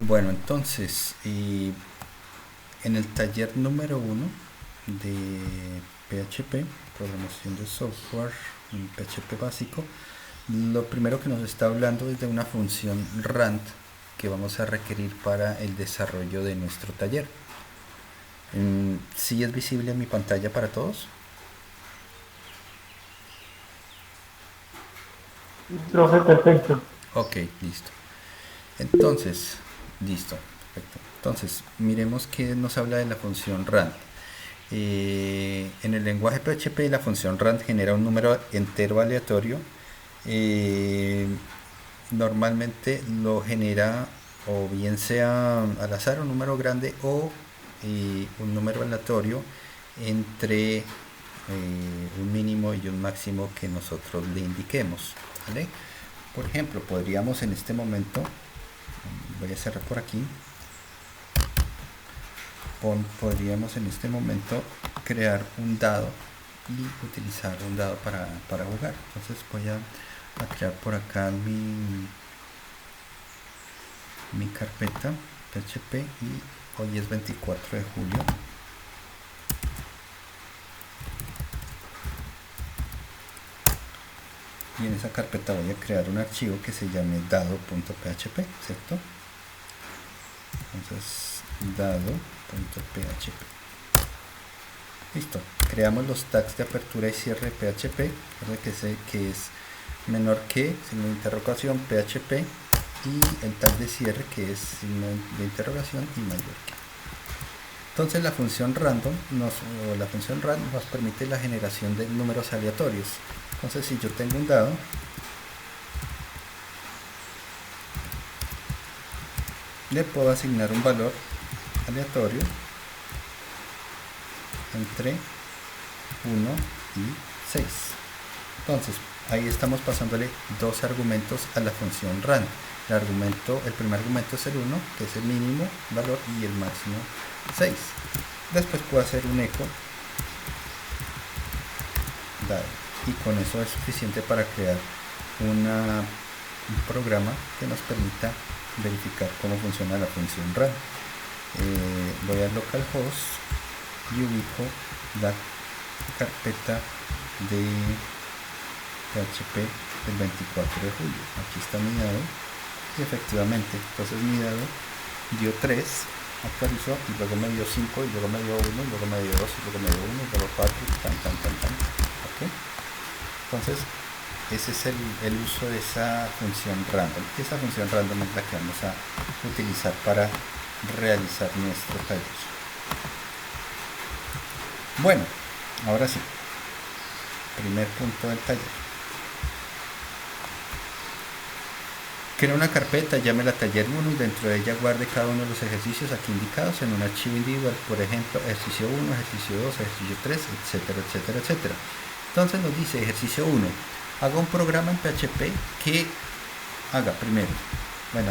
Bueno, entonces, en el taller número 1 de PHP, programación de software, PHP básico, lo primero que nos está hablando es de una función rand que vamos a requerir para el desarrollo de nuestro taller. ¿Sí es visible en mi pantalla para todos? Profe, perfecto. Ok, listo. Entonces, listo, perfecto. Entonces, miremos que nos habla de la función rand. En el lenguaje PHP la función rand genera un número entero aleatorio. Eh, Normalmente lo genera o bien sea al azar un número grande o un número aleatorio entre un mínimo y un máximo que nosotros le indiquemos, ¿vale? Por ejemplo, podríamos en este momento, voy a cerrar por aquí, podríamos en este momento crear un dado y utilizar un dado para jugar. Entonces voy a crear por acá mi carpeta PHP y hoy es 24 de julio. Y en esa carpeta voy a crear un archivo que se llame dado.php, ¿cierto? Entonces, dado.php. Listo. Creamos los tags de apertura y cierre de PHP, que es menor que, signo de interrogación, PHP, y el tag de cierre que es signo de interrogación y mayor que. Entonces la función random la función random nos permite la generación de números aleatorios. Entonces si yo tengo un dado, le puedo asignar un valor aleatorio entre 1 y 6. Entonces ahí estamos pasándole dos argumentos a la función rand. El primer argumento es el 1, que es el mínimo valor, y el máximo 6. Después puedo hacer un eco dado, y con eso es suficiente para crear un programa que nos permita verificar cómo funciona la función rand. Voy a localhost y ubico la carpeta de PHP del 24 de julio. Aquí está mi dado y efectivamente, entonces mi dado dio 3, actualizó, y luego me dio 5, y luego me dio 1, y luego me dio 2, y luego me dio 1, y luego 4, y tan. ¿Okay? Entonces ese es el uso de esa función random. Esa función random es la que vamos a utilizar para realizar nuestro taller. Bueno, ahora sí, primer punto del taller. Crea una carpeta, llámela taller 1 y dentro de ella guarde cada uno de los ejercicios aquí indicados en un archivo individual, por ejemplo, ejercicio 1, ejercicio 2, ejercicio 3, etcétera, etcétera, etcétera. Entonces nos dice ejercicio 1, haga un programa en PHP que haga primero,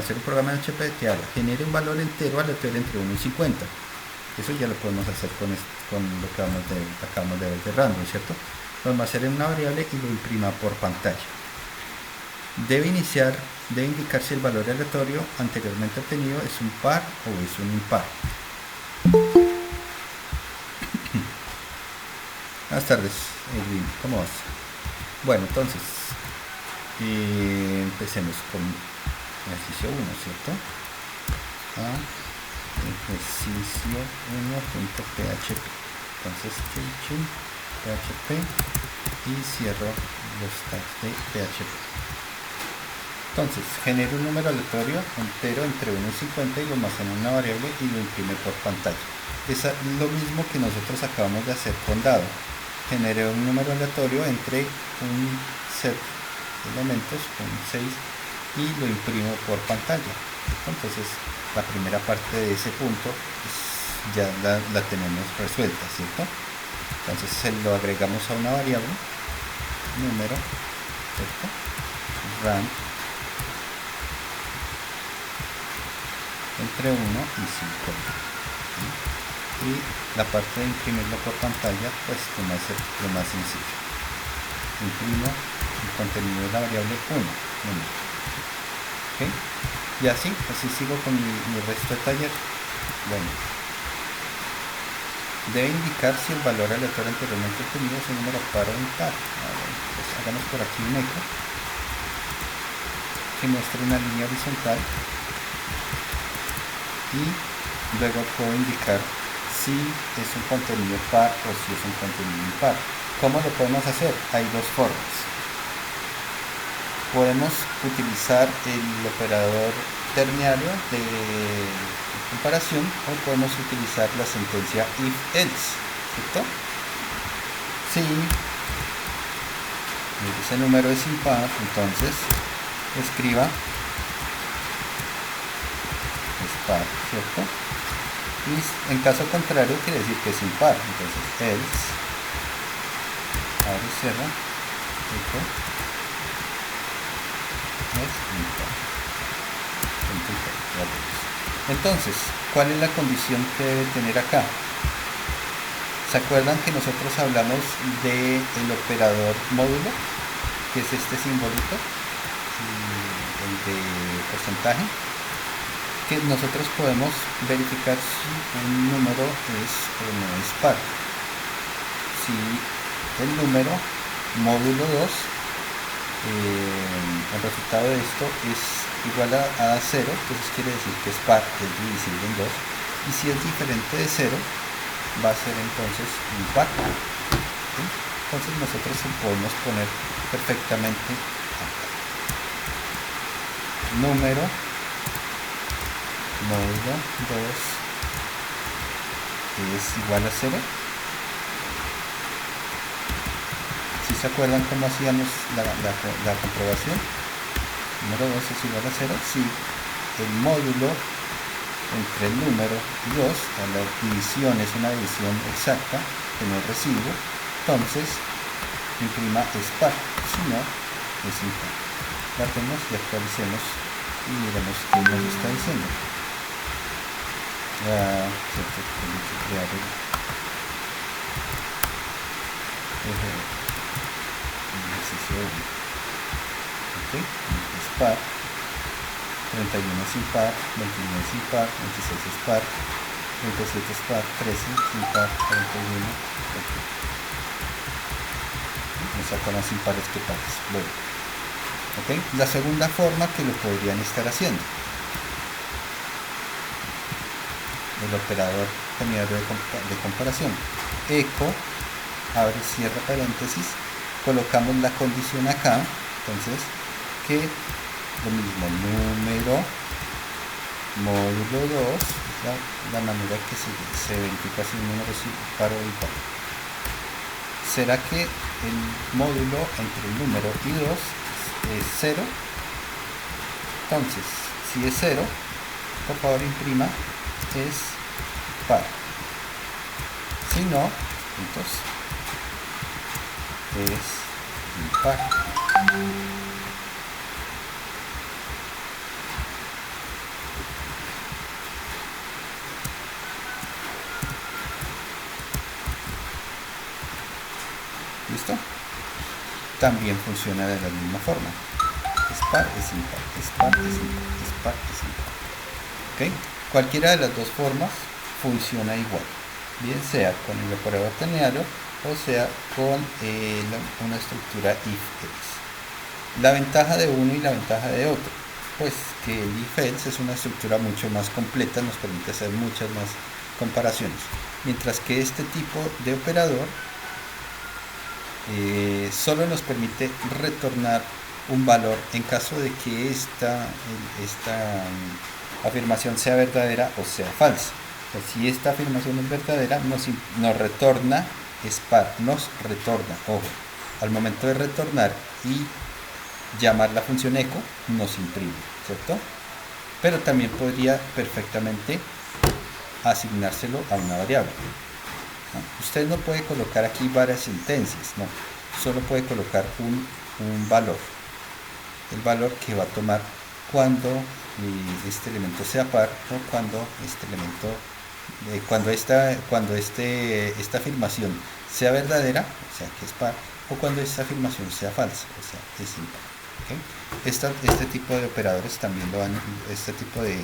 hacer un programa en PHP que haga, genere un valor entero aleatorio entre 1 y 50. Eso ya lo podemos hacer con lo que acabamos de ver de random, ¿cierto? Lo vamos a hacer en una variable y lo imprima por pantalla. Debe indicar si el valor aleatorio anteriormente obtenido es un par o es un impar. Buenas tardes, Edwin, ¿cómo vas? Bueno, entonces, empecemos con ejercicio 1, ¿cierto? Ejercicio 1.php. Entonces, PHP y cierro los tags de PHP. Entonces, genera un número aleatorio entero entre 1 y 50 y lo almacena en una variable y lo imprime por pantalla. Es lo mismo que nosotros acabamos de hacer con dado. Generé un número aleatorio entre un set de elementos con 6 y lo imprimo por pantalla. Entonces, la primera parte de ese punto ya la tenemos resuelta, ¿cierto? Entonces lo agregamos a una variable, número, ¿cierto? Rand entre 1 y 50. Y la parte de imprimirlo por pantalla, pues como es lo más sencillo. Imprimo el contenido de la variable 1. ¿Okay? Y así sigo con mi resto de taller. Bueno, debe indicar si el valor aleatorio anteriormente obtenido es un número par o impar. Pues hagamos por aquí un eco que muestre una línea horizontal y luego puedo indicar si es un contenido par o si es un contenido impar. ¿Cómo lo podemos hacer? Hay dos formas. Podemos utilizar el operador terciario de comparación o podemos utilizar la sentencia if-else, ¿cierto? Si ese número es impar, entonces escriba es par, ¿cierto? Y en caso contrario quiere decir que es impar, entonces else, abre y cierra, eco, es impar. Entonces, ¿cuál es la condición que debe tener acá? ¿Se acuerdan que nosotros hablamos del operador módulo, que es este simbolito, el de porcentaje? Que nosotros podemos verificar si un número es o no es par. Si el número módulo 2, el resultado de esto es igual a 0, entonces quiere decir que es par, es divisible en 2, y si es diferente de 0, va a ser entonces impar. ¿Sí? Entonces nosotros lo podemos poner perfectamente acá. Número módulo 2 es igual a 0. ¿Sí se acuerdan cómo hacíamos la comprobación? Número 2 es igual a 0 si el módulo entre el número y 2, la división es una división exacta, que no es residuo, entonces imprima es par, si no es impar. Guardemos y actualicemos y miremos qué nos está diciendo. Cierto, tengo que crear el ejercicio 1. Ok, es par, 31 es impar, 21 es impar, 26 es par, 37 es par, 13 es impar, 41, ok. Me saca más impares que pares. Bueno, ok, la segunda forma que lo podrían estar haciendo, el operador terciario de comparación, eco, abre y cierra paréntesis, colocamos la condición acá, entonces que lo mismo, número módulo 2, es la manera que se verifica si un número es par o impar. ¿Será que el módulo entre el número y 2 es 0? Entonces, si es 0, por favor imprima es par. Si no, entonces es impar. ¿Listo? También funciona de la misma forma. Es par, es impar, es par, es impar, es par, es impar. ¿Ok? Cualquiera de las dos formas funciona igual. Bien sea con el operador terciario o sea con una estructura if-else. La ventaja de uno y la ventaja de otro, pues que el if-else es una estructura mucho más completa, nos permite hacer muchas más comparaciones, mientras que este tipo de operador solo nos permite retornar un valor en caso de que esta afirmación sea verdadera o sea falsa. Pues si esta afirmación es verdadera, nos retorna es par, nos retorna, ojo, al momento de retornar y llamar la función eco, nos imprime, ¿cierto? Pero también podría perfectamente asignárselo a una variable. ¿No? Usted no puede colocar aquí varias sentencias, no, solo puede colocar un valor, el valor que va a tomar cuando este elemento sea par o cuando este elemento cuando esta afirmación sea verdadera, o sea que es par, o cuando esta afirmación sea falsa, o sea es impar. ¿okay? Este tipo de operadores también lo van, este tipo de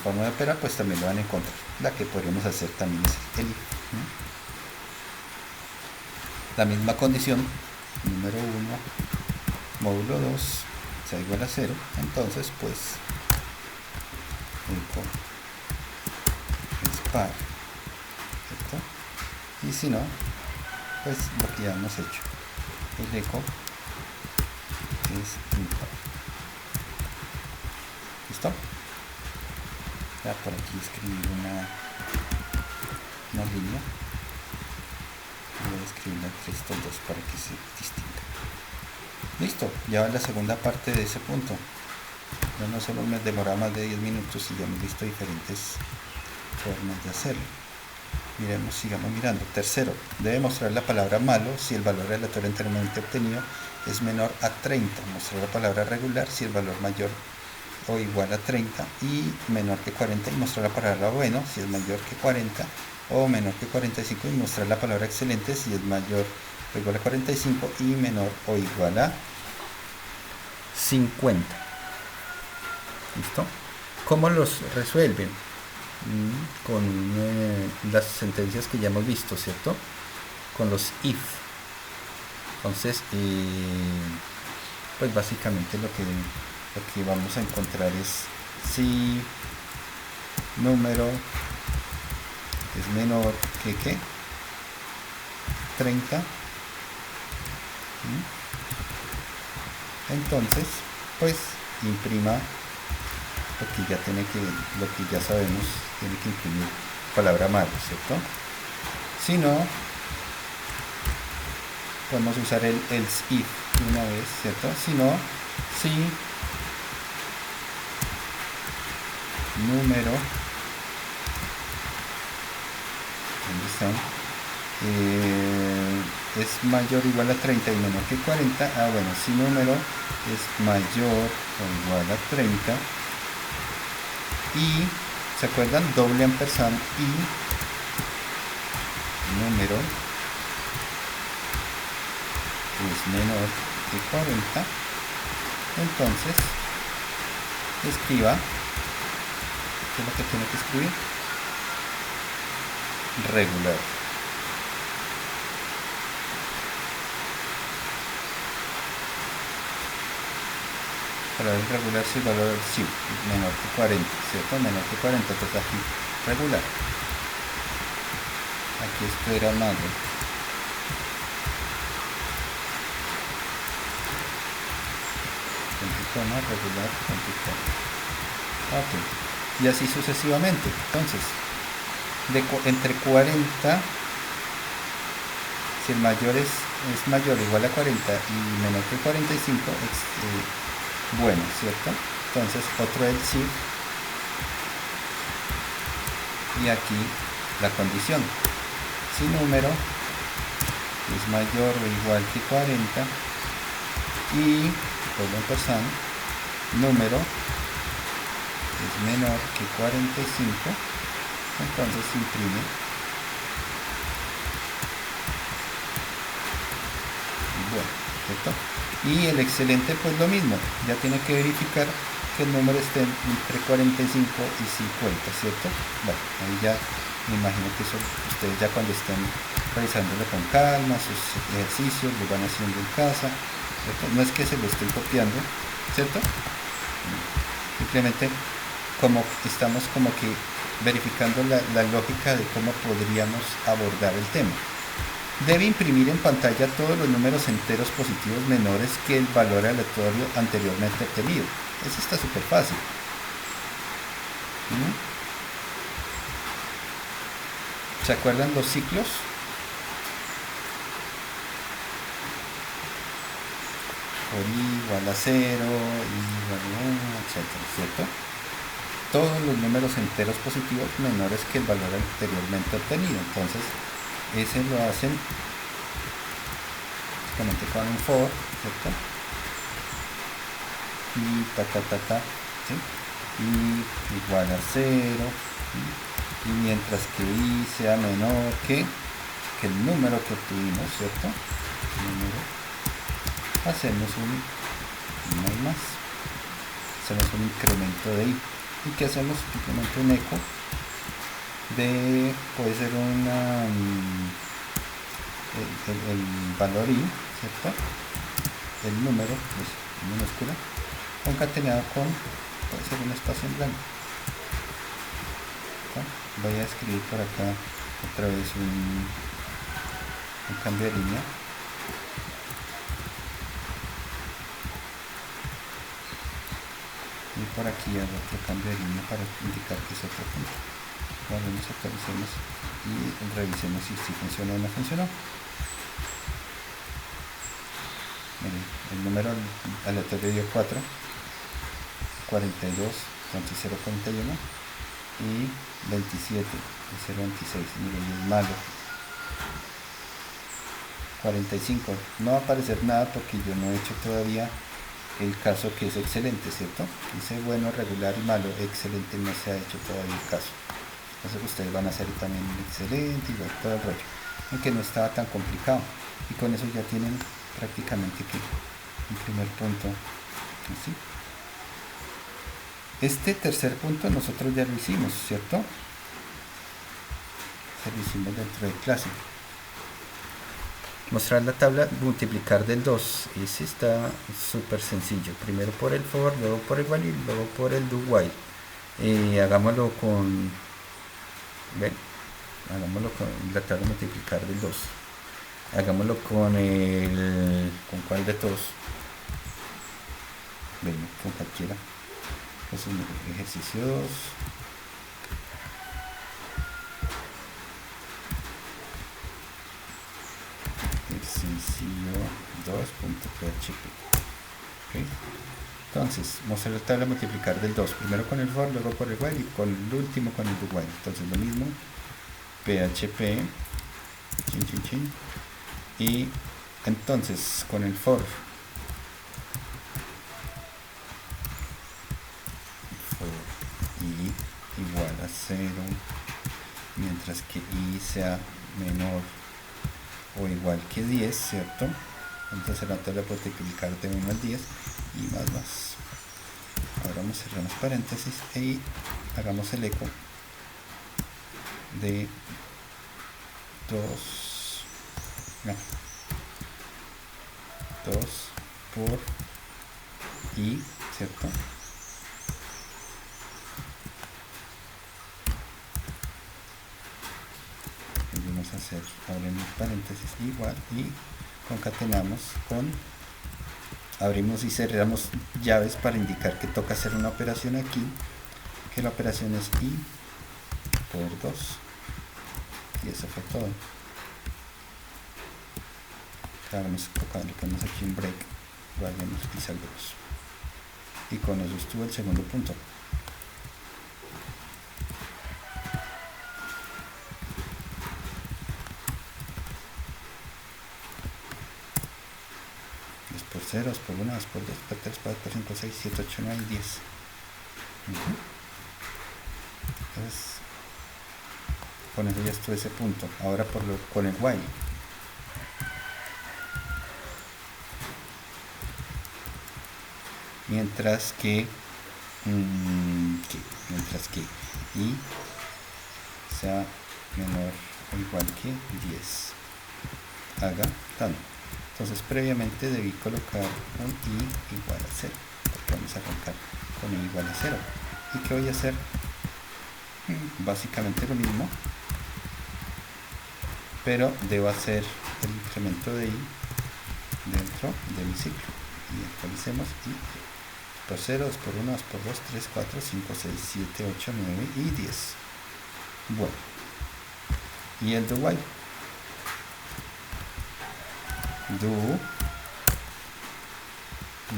forma de operar pues también lo van a encontrar. La que podríamos hacer también es el if, ¿no? La misma condición, número 1 módulo 2 sea igual a 0, entonces pues eco es par, ¿cierto? Y si no, pues lo que ya hemos hecho, el eco es impar. ¿Listo? Ya por aquí escribir una línea. Voy a escribirla entre estos dos para que se distinga. Listo, ya va la segunda parte de ese punto. Ya no solo me demora más de 10 minutos y ya hemos visto diferentes formas de hacerlo. Miremos, sigamos mirando. Tercero, debe mostrar la palabra malo si el valor aleatorio anteriormente obtenido es menor a 30. Mostrar la palabra regular si el valor mayor o igual a 30 y menor que 40, y mostrar la palabra bueno si es mayor que 40 o menor que 45, y mostrar la palabra excelente si es mayor o igual a 45 y menor o igual a 50. ¿Listo? ¿Cómo los resuelven? Con las sentencias que ya hemos visto, ¿cierto? Con los if. Entonces, pues básicamente lo que vamos a encontrar es si número es menor que ¿qué? 30, entonces pues imprima lo que ya sabemos, tiene que imprimir palabra malo, ¿cierto? Si no, podemos usar el else if una vez, ¿cierto? Si no, si número, ¿dónde están? Es mayor o igual a 30 y menor que 40, bueno, si número es mayor o igual a 30 y, ¿se acuerdan? Doble ampersand y número es menor que 40, entonces escriba, ¿qué es lo que tiene que escribir? Regular. Para el regular si el valor sí, menor que 40, ¿cierto? Menor que 40, entonces aquí regular. Aquí esto era malo. Coma, regular, ok, y así sucesivamente. Entonces, entre 40, si el mayor es mayor o igual a 40 y menor que 45, bueno, ¿cierto? Entonces otro else if, y aquí la condición, si número es mayor o igual que 40 y doble ampersand, número es menor que 45, entonces imprime bueno, ¿cierto? Y el excelente pues lo mismo, ya tiene que verificar que el número esté entre 45 y 50, ¿cierto? Bueno, ahí ya me imagino que eso ustedes ya cuando estén revisándolo con calma, sus ejercicios lo van haciendo en casa, ¿cierto? No es que se lo estén copiando, ¿cierto? Simplemente como estamos como que verificando la lógica de cómo podríamos abordar el tema. Debe imprimir en pantalla todos los números enteros positivos menores que el valor aleatorio anteriormente obtenido. Eso está súper fácil. ¿Se acuerdan los ciclos? Por i igual a 0, i igual a 1, etcétera, ¿cierto? Todos los números enteros positivos menores que el valor anteriormente obtenido. Entonces, ese lo hacen básicamente con un for, ¿cierto? Y ¿sí? Y igual a 0, ¿sí? Y mientras que i sea menor que el número que obtuvimos, ¿cierto? Hacemos un más. Hacemos un incremento de i. ¿Y qué hacemos? Simplemente un eco de, puede ser una el valor i, ¿cierto? El número, pues minúscula, concatenado con, puede ser un espacio en blanco. ¿Está? Voy a escribir por acá otra vez un cambio de línea. Y por aquí hago otro cambio de línea para indicar que es otro punto. Bueno, nos actualicemos y revisemos si funcionó o no funcionó. Miren, el número aleatorio dio 4, 42, entonces 0.41 y 27, 0.26. Miren, es malo. 45, no va a aparecer nada porque yo no he hecho todavía el caso que es excelente, ¿cierto? Dice bueno, regular y malo, excelente no se ha hecho todavía el caso. Entonces ustedes van a hacer también excelente, igual todo el rollo, en que no estaba tan complicado. Y con eso ya tienen prácticamente que un primer punto, ¿sí? Este tercer punto nosotros ya lo hicimos, ¿cierto? Se lo hicimos dentro de clase. Mostrar la tabla, multiplicar del 2. Ese está súper sencillo. Primero por el for, luego por el while y luego por el do while. Hagámoslo con... Ven, hagámoslo con la tabla multiplicar del 2. Hagámoslo con el... ¿Con cuál de todos? Ven, con cualquiera. Entonces, ejercicio 2. Sencillo 2.php. ¿Okay? Entonces, mostrar la tabla multiplicar del 2, primero con el for, luego por el while y con el último con el do while. Entonces lo mismo, php, chin, chin, chin, y entonces con el for i igual a 0, mientras que i sea menor o igual que 10, ¿cierto? Entonces la tabla puede multiplicar de 1 al 10 y más. Ahora vamos a cerrar los paréntesis y hagamos el eco de 2 por i, ¿cierto? Vamos a hacer, abrimos paréntesis igual y concatenamos con, abrimos y cerramos llaves para indicar que toca hacer una operación aquí, que la operación es i por 2 y eso fue todo. Ahora le ponemos aquí un break, guardemos y salvemos, y con eso estuvo el segundo punto. Por 0, por 1, por 2, por 3, por 4, 5, 6, 7, 8, 9 y 10. Entonces, con eso ya estuvo ese punto. Ahora con el while. Mientras que i sea menor o igual que 10. Haga tanto. Entonces previamente debí colocar un i igual a 0, porque vamos a arrancar con i igual a 0. ¿Y qué voy a hacer? Básicamente lo mismo, pero debo hacer el incremento de i dentro de mi ciclo. Y actualicemos y por 0, 2 por 1, 2 por 2, 3, 4, 5, 6, 7, 8, 9 y 10. Bueno, y el do while. Do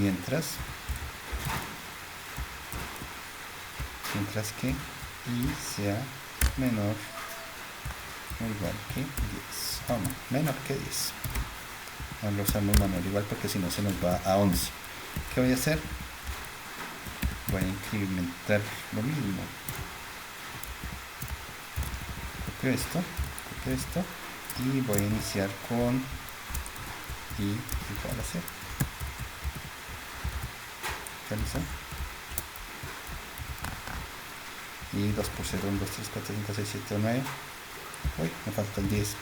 mientras que i sea menor o igual que 10, o no, menor que 10. Ahora lo usamos manual igual porque si no se nos va a 11. ¿Qué voy a hacer? Voy a incrementar lo mismo. Copio esto y voy a iniciar con i igual a 0. actualizar. Y 2 por 0, 1, 2, 3, 4, 5, 6, 7, 9. Uy, me falta el 10.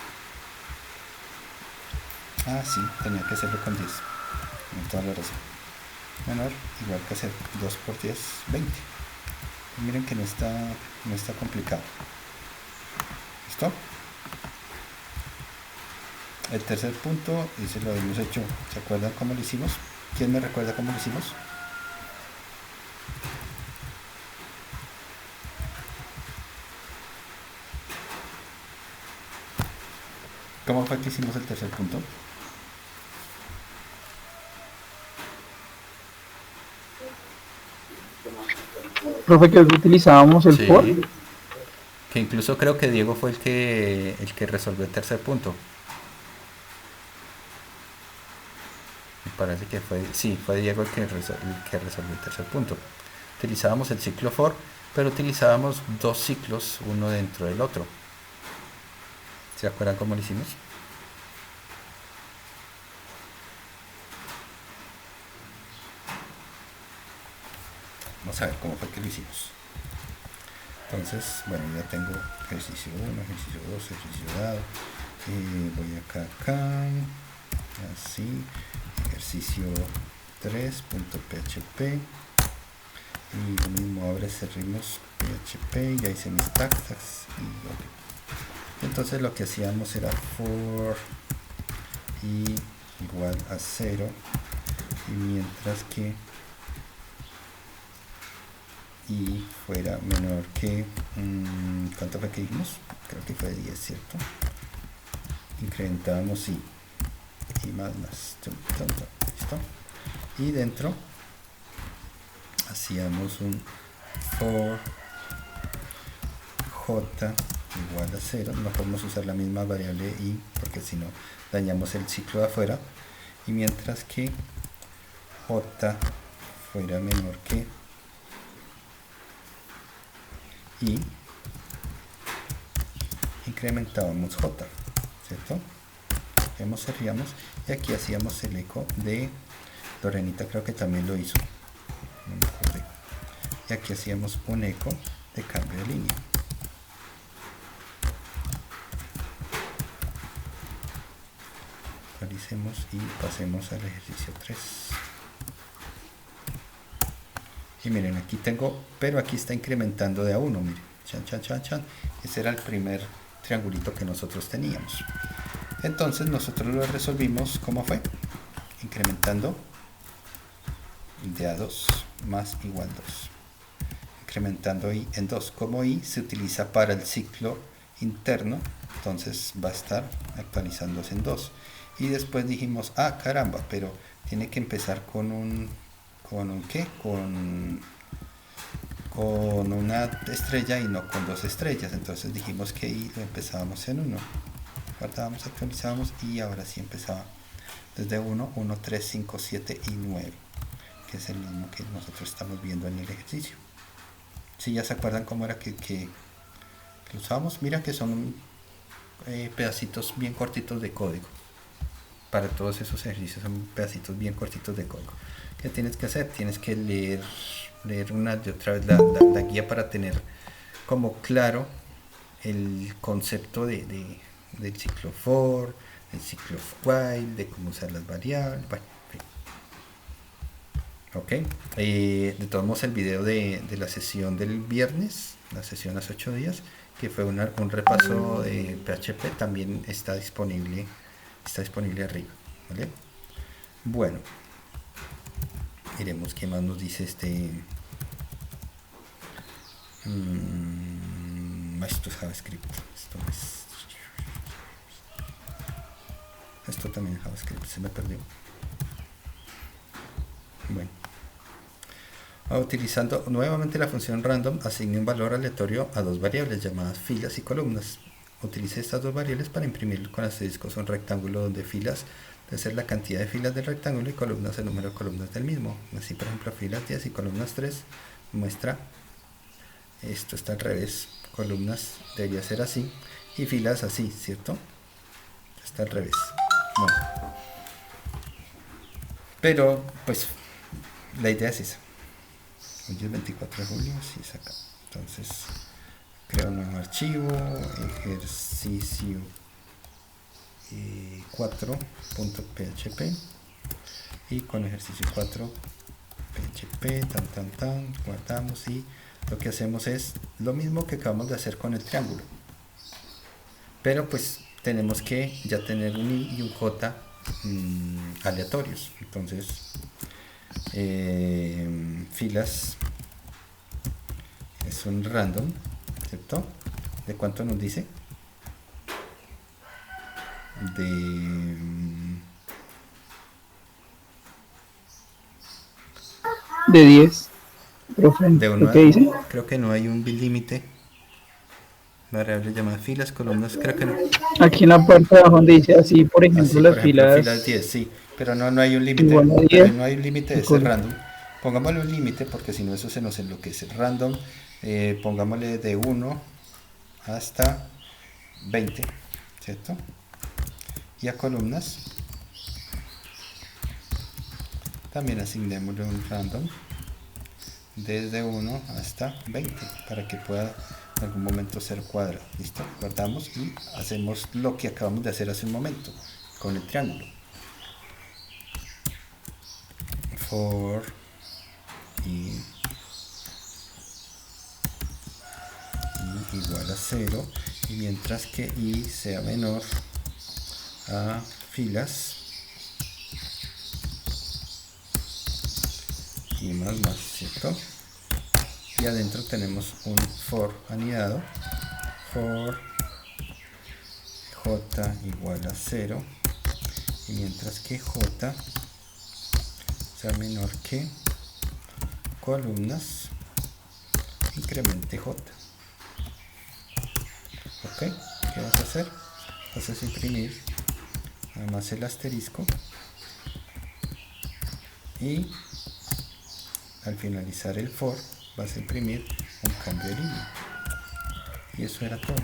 Ah, sí, tenía que hacerlo con 10. Con toda la razón. Menor, igual que hacer 2 por 10, 20. Y miren que no está complicado. ¿Listo? El tercer punto, ese lo habíamos hecho. ¿Se acuerdan cómo lo hicimos? ¿Quién me recuerda cómo lo hicimos? ¿Cómo fue que hicimos el tercer punto? Profe, que utilizábamos el for. Sí. Que incluso creo que Diego fue el que resolvió el tercer punto. Me parece que fue Diego el que resolvió el tercer punto. Utilizábamos el ciclo for, pero utilizábamos dos ciclos, uno dentro del otro. ¿Se acuerdan cómo lo hicimos? Vamos a ver cómo fue que lo hicimos. Entonces, bueno, ya tengo ejercicio 1, ejercicio 2, ejercicio dado. Voy acá, así, ejercicio 3.php. Y lo mismo, ahora cerramos PHP, ya hice mis tags y ok. Entonces lo que hacíamos era for i igual a 0, y mientras que i fuera menor que ¿cuánto fue que dijimos? Creo que fue 10, ¿cierto? Incrementábamos i más ¿listo? Y dentro hacíamos un for j igual a 0, no podemos usar la misma variable i porque si no dañamos el ciclo de afuera, y mientras que j fuera menor que i, incrementábamos j, ¿cierto? Cerríamos, y aquí hacíamos el eco de Lorenita, creo que también lo hizo, no me acordé, y aquí hacíamos un eco de cambio de línea. Actualicemos y pasemos al ejercicio 3. Y miren, aquí tengo, pero aquí está incrementando de a 1, miren, chan. Ese era el primer triangulito que nosotros teníamos. Entonces nosotros lo resolvimos, ¿cómo fue? Incrementando de a 2 más igual 2. Incrementando i en 2. Como i se utiliza para el ciclo interno, entonces va a estar actualizándose en 2. Y después dijimos, ah, caramba, pero tiene que empezar con un ¿qué? Con una estrella y no con dos estrellas. Entonces dijimos que i lo empezábamos en 1. Guardábamos, actualizábamos y ahora sí empezaba desde 1, 1, 3, 5, 7 y 9, que es el mismo que nosotros estamos viendo en el ejercicio. Si ya se acuerdan cómo era que lo usábamos, mira que son pedacitos bien cortitos de código. Para todos esos ejercicios son pedacitos bien cortitos de código. ¿Qué tienes que hacer? Tienes que leer una y otra vez la guía para tener como claro el concepto del ciclo for, del ciclo while, de cómo usar las variables. Bueno, ok. De todos modos, el video de la sesión del viernes, la sesión hace 8 días, que fue un repaso de PHP, también está disponible arriba, ¿vale? Bueno, miremos qué más nos dice esto es JavaScript, esto también es JavaScript, se me perdió. Bueno, utilizando nuevamente la función random, asigne un valor aleatorio a dos variables llamadas filas y columnas. Utilice estas dos variables para imprimir con asteriscos un rectángulo donde filas debe ser la cantidad de filas del rectángulo y columnas el número de columnas del mismo. Así, por ejemplo, filas 10 y columnas 3 muestra, esto está al revés, columnas debería ser así y filas así, ¿cierto? Está al revés. Bueno, pero pues la idea es esa. Hoy es 24 de julio, sí es acá. Entonces creo un nuevo archivo, ejercicio 4.php, y con ejercicio 4 PHP, guardamos, y lo que hacemos es lo mismo que acabamos de hacer con el triángulo, pero pues tenemos que ya tener un i y un j aleatorios. Entonces filas es un random, ¿cierto? ¿De cuánto nos dice? De 10. Profe, De 1 ¿lo que dice? creo que no hay un límite. Variable llamada filas, columnas, creo que no. Aquí en la parte de abajo donde dice así, por ejemplo, Así, por las ejemplo, filas filas 10, sí, pero no hay un límite. igual a También 10. no hay un límite de ser random. Pongámosle un límite porque si no eso se nos enloquece. Random, pongámosle de 1 hasta 20, ¿cierto? Y a columnas también asignémosle un random desde 1 hasta 20 para que pueda en algún momento ser cuadrado. Listo, guardamos y hacemos lo que acabamos de hacer hace un momento con el triángulo. For i igual a 0, y mientras que i sea menor a filas y más, ¿cierto? Y adentro tenemos un for anidado, for j igual a 0, y mientras que j sea menor que columnas incremente j. Ok, ¿qué vas a hacer? Vas a imprimir además el asterisco, y al finalizar el for vas a imprimir un cambio de línea, y eso era todo.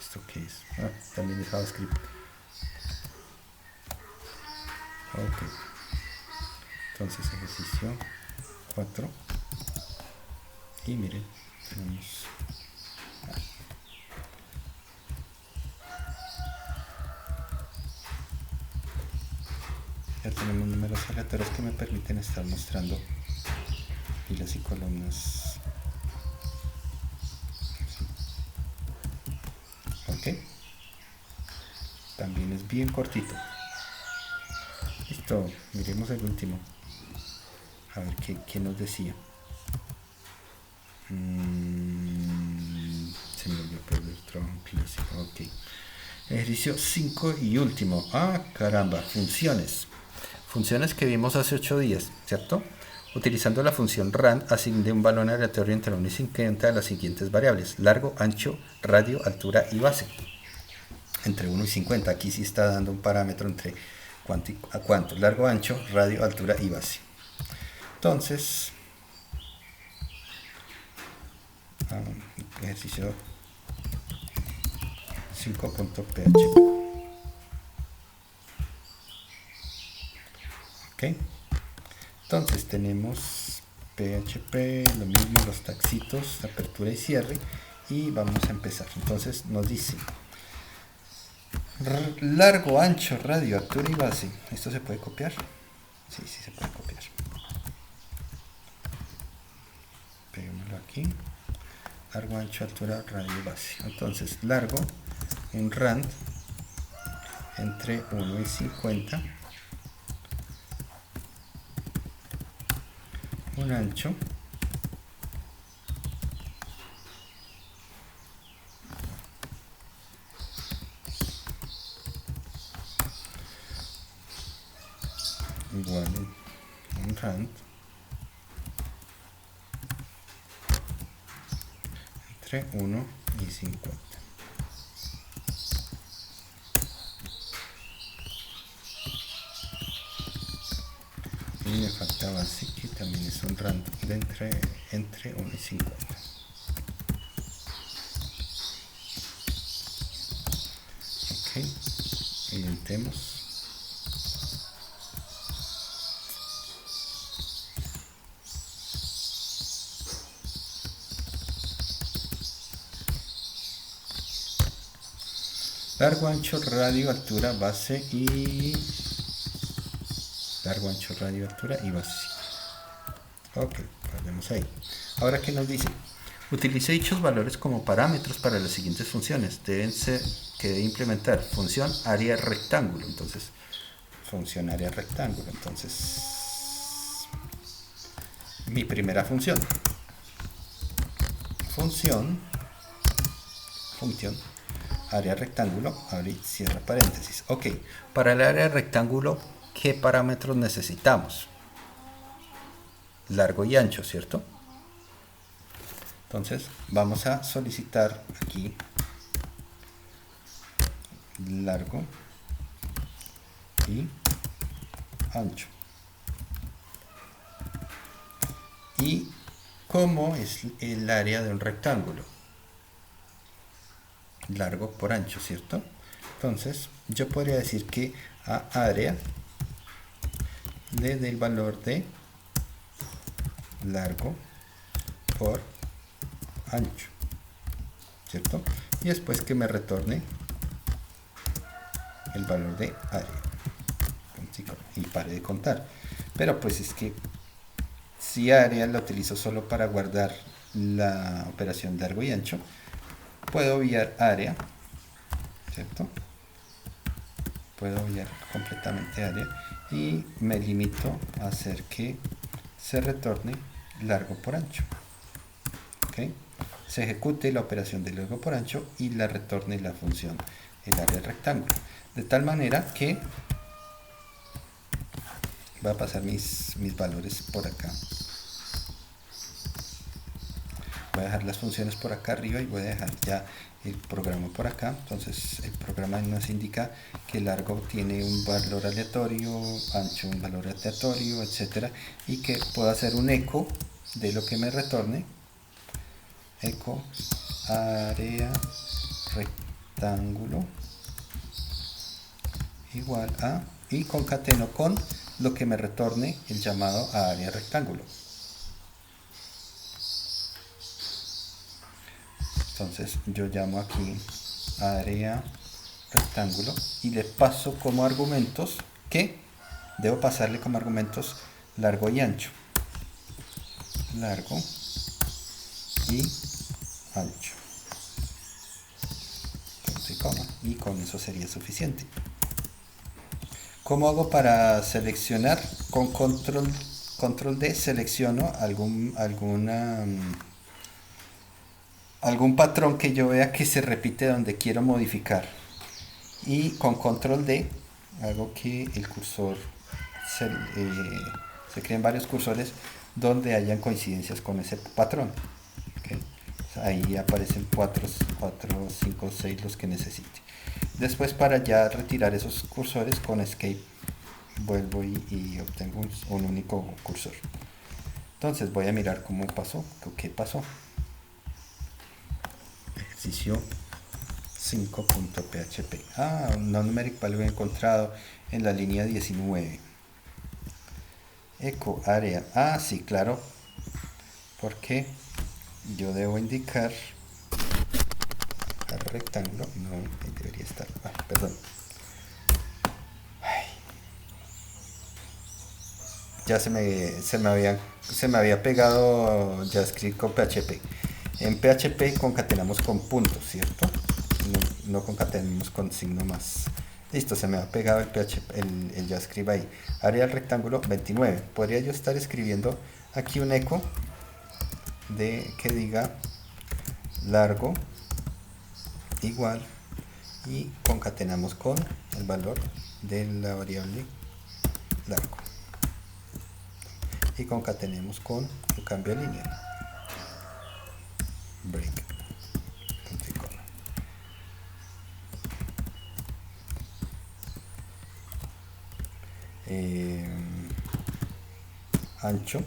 ¿Esto qué es? También es JavaScript. Ok, entonces ejercicio 4, y miren, tenemos ya tenemos números aleatorios que me permiten estar mostrando filas y columnas. Ok, también es bien cortito. Listo, miremos el último, a ver qué nos decía. Se me olvidó perder trabajo clásico. Ok, ejercicio 5 y último. Caramba, funciones que vimos hace 8 días, ¿cierto? Utilizando la función rand, asigné un valor aleatorio entre 1 y 50 de las siguientes variables: largo, ancho, radio, altura y base. Entre 1 y 50, aquí sí está dando un parámetro entre cuánto: largo, ancho, radio, altura y base. Entonces, ejercicio 5.php. Ok, entonces tenemos PHP, lo mismo, los taxitos, apertura y cierre, y vamos a empezar. Entonces nos dice largo, ancho, radio, altura y base. ¿Esto se puede copiar? Sí, se puede copiar. Peguémoslo aquí. Largo, ancho, altura, radio y base. Entonces largo, un rand entre 1 y 50. Un ancho igual a un rand entre 1 y 50. Y me falta base, que también es un rand de entre 1 y 50. Ok, editemos. Largo, ancho, radio, altura, base y... Largo, ancho, radio, altura y base. Ok, vayamos ahí. Ahora, ¿qué nos dice? Utilice dichos valores como parámetros para las siguientes funciones. Que debe implementar función área rectángulo. Entonces, función área rectángulo. Entonces, mi primera función. Función área rectángulo, abre y cierra paréntesis. Ok, para el área rectángulo, ¿qué parámetros necesitamos? Largo y ancho, ¿cierto? Entonces vamos a solicitar aquí largo y ancho. ¿Y cómo es el área de un rectángulo? Largo por ancho, ¿cierto? Entonces yo podría decir que a área le dé el valor de largo por ancho, ¿cierto? Y después que me retorne el valor de área y pare de contar. Pero pues es que si área la utilizo solo para guardar la operación largo y ancho, puedo obviar área, ¿cierto? Puedo obviar completamente área y me limito a hacer que se retorne largo por ancho. ¿Okay? Se ejecute la operación de largo por ancho y la retorne la función el área rectángulo. De tal manera que voy a pasar mis valores por acá. Voy a dejar las funciones por acá arriba y voy a dejar ya el programa por acá. Entonces el programa nos indica que largo tiene un valor aleatorio, ancho un valor aleatorio, etcétera, y que puedo hacer un eco de lo que me retorne. Eco área rectángulo igual a, y concateno con lo que me retorne el llamado a área rectángulo. Entonces yo llamo aquí área rectángulo y le paso como argumentos que debo pasarle como argumentos largo y ancho. Largo y ancho. Punto y coma. Y con eso sería suficiente. ¿Cómo hago para seleccionar? Con control D selecciono algún patrón que yo vea que se repite donde quiero modificar. Y con control D hago que el cursor se creen varios cursores donde hayan coincidencias con ese patrón. ¿Okay? Ahí aparecen 4, 5, 6 los que necesite. Después, para ya retirar esos cursores, con Escape vuelvo y obtengo un único cursor. Entonces voy a mirar cómo pasó, qué pasó. Ejercicio 5.php. Un non-numeric value encontrado en la línea 19. Eco área. Sí, claro. Porque yo debo indicar al rectángulo. No, ahí debería estar. Perdón. Ya se me había pegado JavaScript con PHP. En PHP concatenamos con puntos, ¿cierto? No concatenamos con signo más. Listo, se me ha pegado el JavaScript ahí. Área del rectángulo 29. Podría yo estar escribiendo aquí un eco que diga largo igual y concatenamos con el valor de la variable largo. Y concatenemos con el cambio de línea. Break. Ancho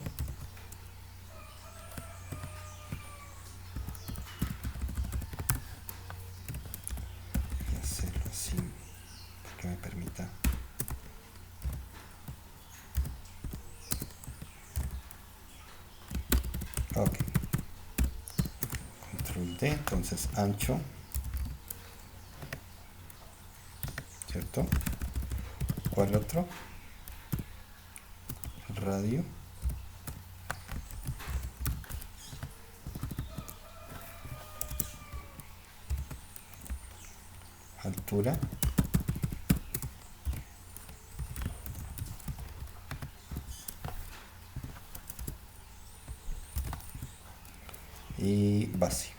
y hacerlo así para que me permita ok, control D, entonces ancho ¿cierto? ¿Cuál otro? Radio. Altura. Y base.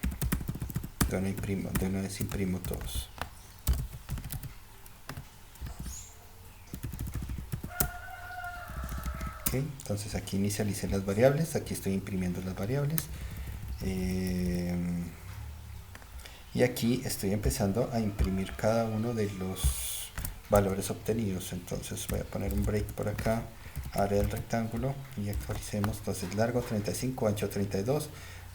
De una vez imprimo todos. Ok, entonces aquí inicialicé las variables, aquí estoy imprimiendo las variables. Y aquí estoy empezando a imprimir cada uno de los valores obtenidos. Entonces voy a poner un break por acá, área del rectángulo, y actualicemos. Entonces largo 35, ancho 32,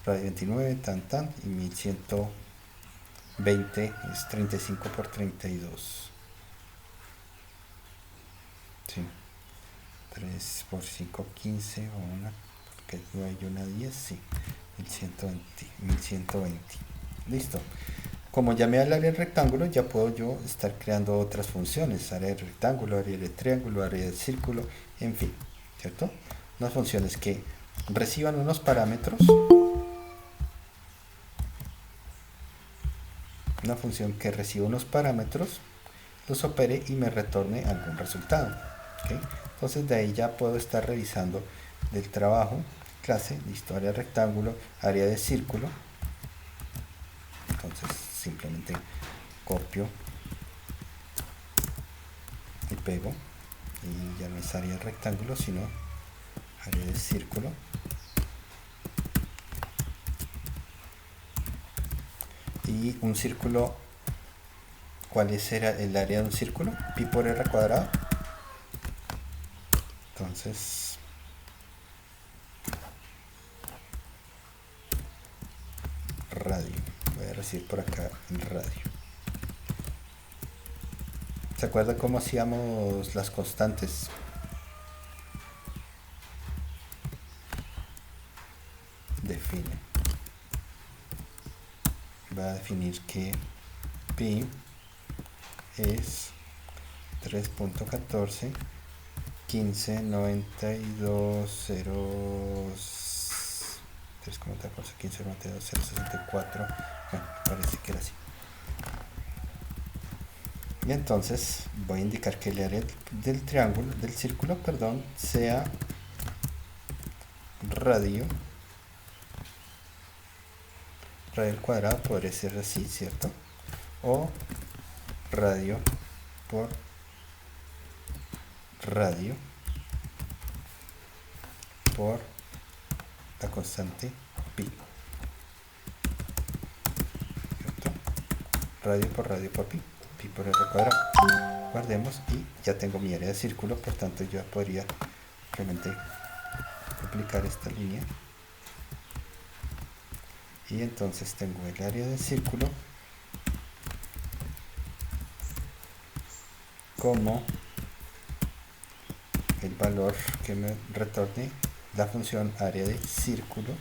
radio 29, tan, y 1120 es 35 por 32. Sí. 3 por 5, 15, o una, porque no hay una 10, sí, 1120. Listo. Como llamé al área del rectángulo, ya puedo yo estar creando otras funciones: área del rectángulo, área del triángulo, área del círculo, en fin, ¿cierto? Unas funciones que reciban unos parámetros, una función que reciba unos parámetros, los opere y me retorne algún resultado. ¿Okay? Entonces de ahí ya puedo estar revisando del trabajo, clase, listo, área rectángulo, área de círculo. Entonces simplemente copio y pego, y ya no es área de rectángulo sino área de círculo. Y un círculo, ¿cuál será el área de un círculo? Pi por r cuadrado. Entonces radio, voy a recibir por acá el radio. ¿Se acuerdan cómo hacíamos las constantes? Define. Va a definir que pi es 3.14 15 92 0 3.14 15 92 064. Bueno, parece que era así. Y entonces voy a indicar que el área del triángulo, del círculo, perdón, sea radio al cuadrado, podría ser así, ¿cierto? O radio por radio por la constante pi, ¿cierto? Radio por pi, pi por r cuadrado. Guardemos y ya tengo mi área de círculo, por tanto yo podría realmente duplicar esta línea. Y entonces tengo el área del círculo como el valor que me retorne la función área de círculo,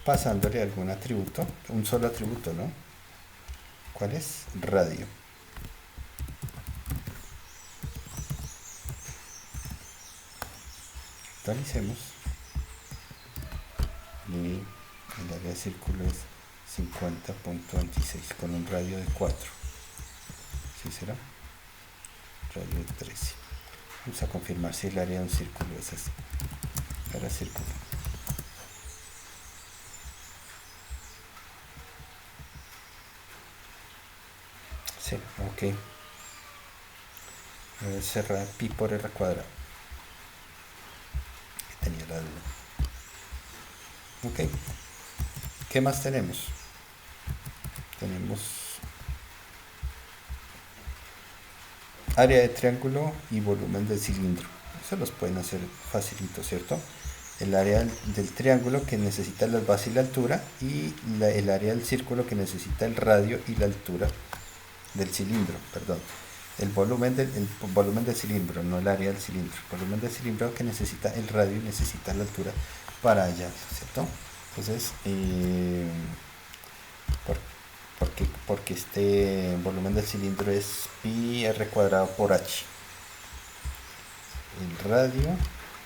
pasándole algún atributo, un solo atributo, ¿no? ¿Cuál es? Radio. Actualicemos. Y el área de círculo es 50.26 con un radio de 4. ¿Sí será? Radio de 13. Vamos a confirmar si el área de un círculo es así. Área círculo. Sí, ok. Voy a cerrar pi por r cuadrado. Tenía la duda. Ok. ¿Qué más tenemos? Tenemos área de triángulo y volumen de cilindro. Eso los pueden hacer facilito, ¿cierto? El área del triángulo que necesita la base y la altura, y el área del círculo que necesita el radio y la altura del cilindro, perdón. El volumen del cilindro, no el área del cilindro. El volumen del cilindro que necesita el radio y necesita la altura para hallar, ¿cierto? Entonces, porque este volumen del cilindro es pi r cuadrado por h. El radio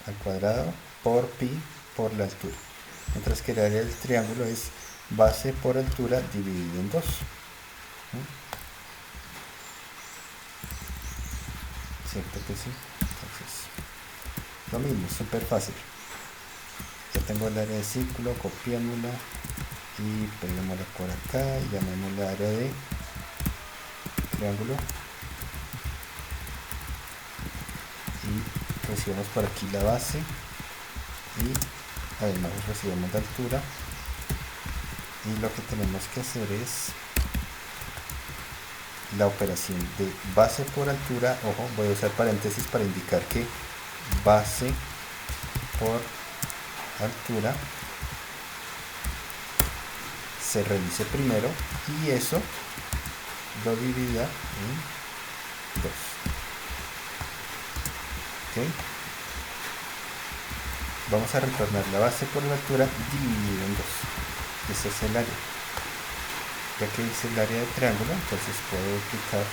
al cuadrado por pi por la altura. Mientras que el área del triángulo es base por altura dividido en 2. ¿Cierto que sí? Entonces, lo mismo, súper fácil. Ya tengo el área de círculo, copiémosla y peguémosla por acá y llamémosla área de triángulo y recibimos por aquí la base y además recibimos la altura, y lo que tenemos que hacer es la operación de base por altura. Ojo, voy a usar paréntesis para indicar que base por altura se realice primero y eso lo divida en 2. ¿Okay? Vamos a retornar la base por la altura dividido en 2. Ese es el área. Ya que hice el área de triángulo, entonces puedo aplicar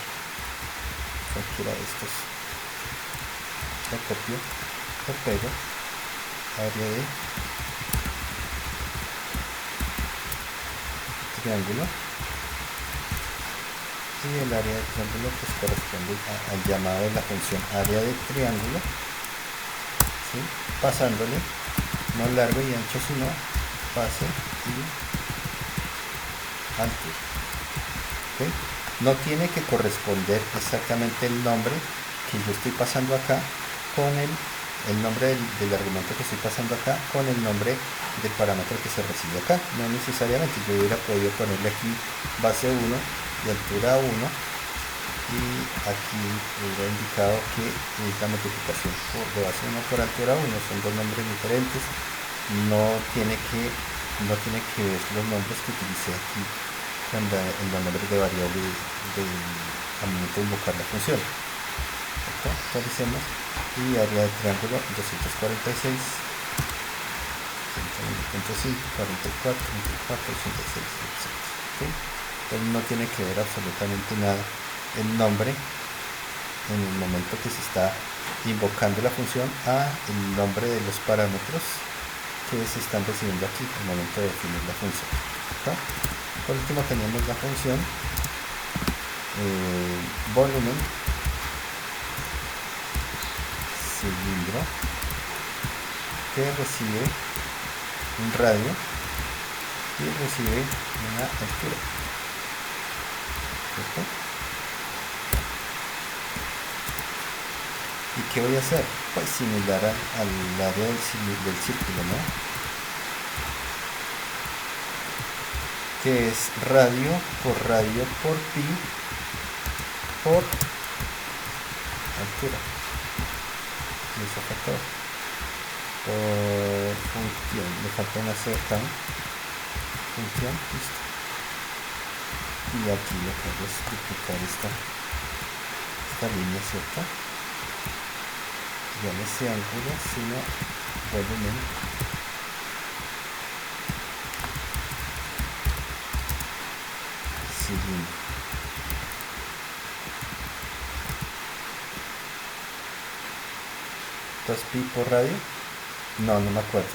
cualquiera de estos. Lo copio, lo pego, área de triángulo, y el área de triángulo pues corresponde al llamado de la función área de triángulo, ¿sí? Pasándole no largo y ancho, sino base y altura. ¿Okay? No tiene que corresponder exactamente el nombre que yo estoy pasando acá con el nombre del argumento que estoy pasando acá con el nombre del parámetro que se recibe acá. No necesariamente. Yo hubiera podido ponerle aquí base 1 y altura 1, y aquí hubiera indicado que es la multiplicación de base 1 por altura 1. Son dos nombres diferentes. No tiene que ver los nombres que utilicé aquí en los nombres de variable al momento de invocar la función. Actualicemos y área de triángulo 246, 101.5, 44, 24, 86, etc. ¿Okay? Entonces no tiene que ver absolutamente nada el nombre en el momento que se está invocando la función a el nombre de los parámetros que se están recibiendo aquí al momento de definir la función. ¿Okay? Por último tenemos la función volumen cilindro, que recibe un radio y recibe una altura. ¿Cierto? ¿Y qué voy a hacer? Pues similar al área del círculo, ¿no? Que es radio por pi por altura. Y eso fue todo. Por función, le falta una C acá. Función, listo. Y aquí lo que hago es duplicar esta línea, ¿cierto? Ya no es ángulo, sino volumen cilindro. Entonces pi por radio, no me acuerdo,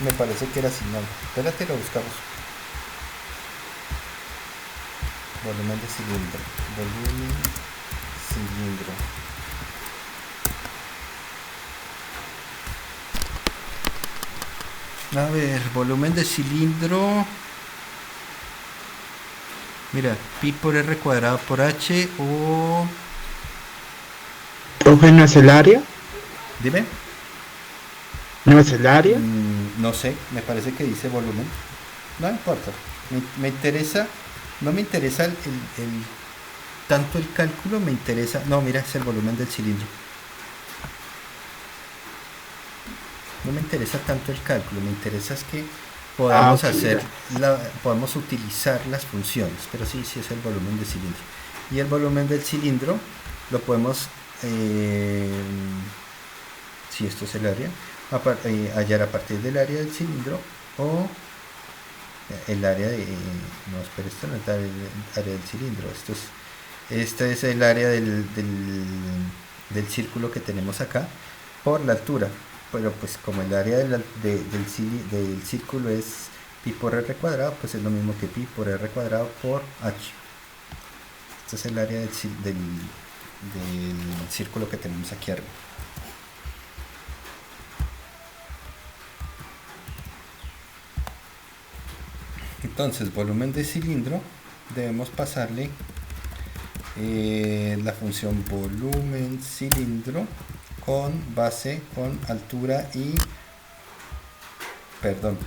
me parece que era así, no, espérate, lo buscamos. Volumen de cilindro, a ver, volumen de cilindro, mira, pi por r cuadrado por h, o... ¿Profe, no es el área? Dime. ¿No es el área? No sé, me parece que dice volumen. No importa. Me interesa, no me interesa tanto el cálculo, me interesa. No, mira, es el volumen del cilindro. No me interesa tanto el cálculo, me interesa es que podamos podemos utilizar las funciones, pero sí es el volumen del cilindro. Y el volumen del cilindro lo podemos, si esto es el área, hallar a partir del área del cilindro o el área de... No, espera, esto no es el área del cilindro, este es el área del círculo que tenemos acá por la altura. Pero pues como el área del círculo es pi por r cuadrado, pues es lo mismo que pi por r cuadrado por h. Este es el área del círculo que tenemos aquí arriba. Entonces, volumen de cilindro, debemos pasarle la función volumen cilindro con base, con altura y... Perdón,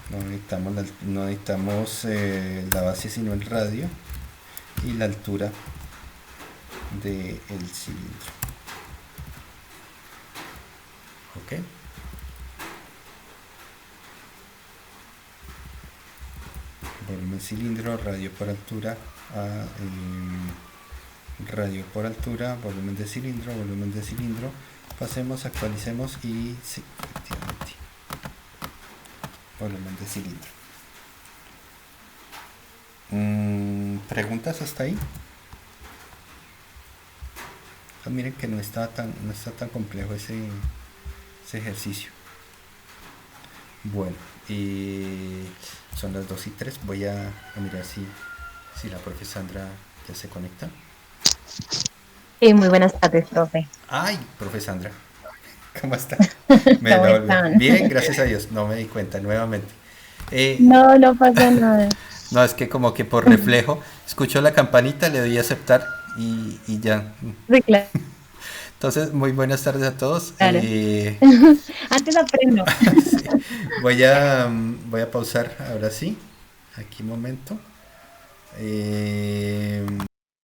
no necesitamos la base sino el radio y la altura del cilindro. ¿Ok? Volumen cilindro, radio por altura, radio por altura, volumen de cilindro, pasemos, actualicemos y sí, efectivamente, volumen de cilindro. ¿Preguntas hasta ahí? Miren que no está tan complejo ese ejercicio. Bueno, y son las 2:03. Voy a mirar si la profe Sandra ya se conecta. Muy buenas tardes, profe. Ay, profe Sandra, ¿cómo está? ¿Cómo están? Bien, gracias a Dios. No me di cuenta nuevamente. No pasa nada. No, es que como que por reflejo escucho la campanita, le doy a aceptar y ya. Sí, claro. Entonces, muy buenas tardes a todos. Claro. Antes aprendo. Sí. Voy a pausar ahora sí. Aquí un momento.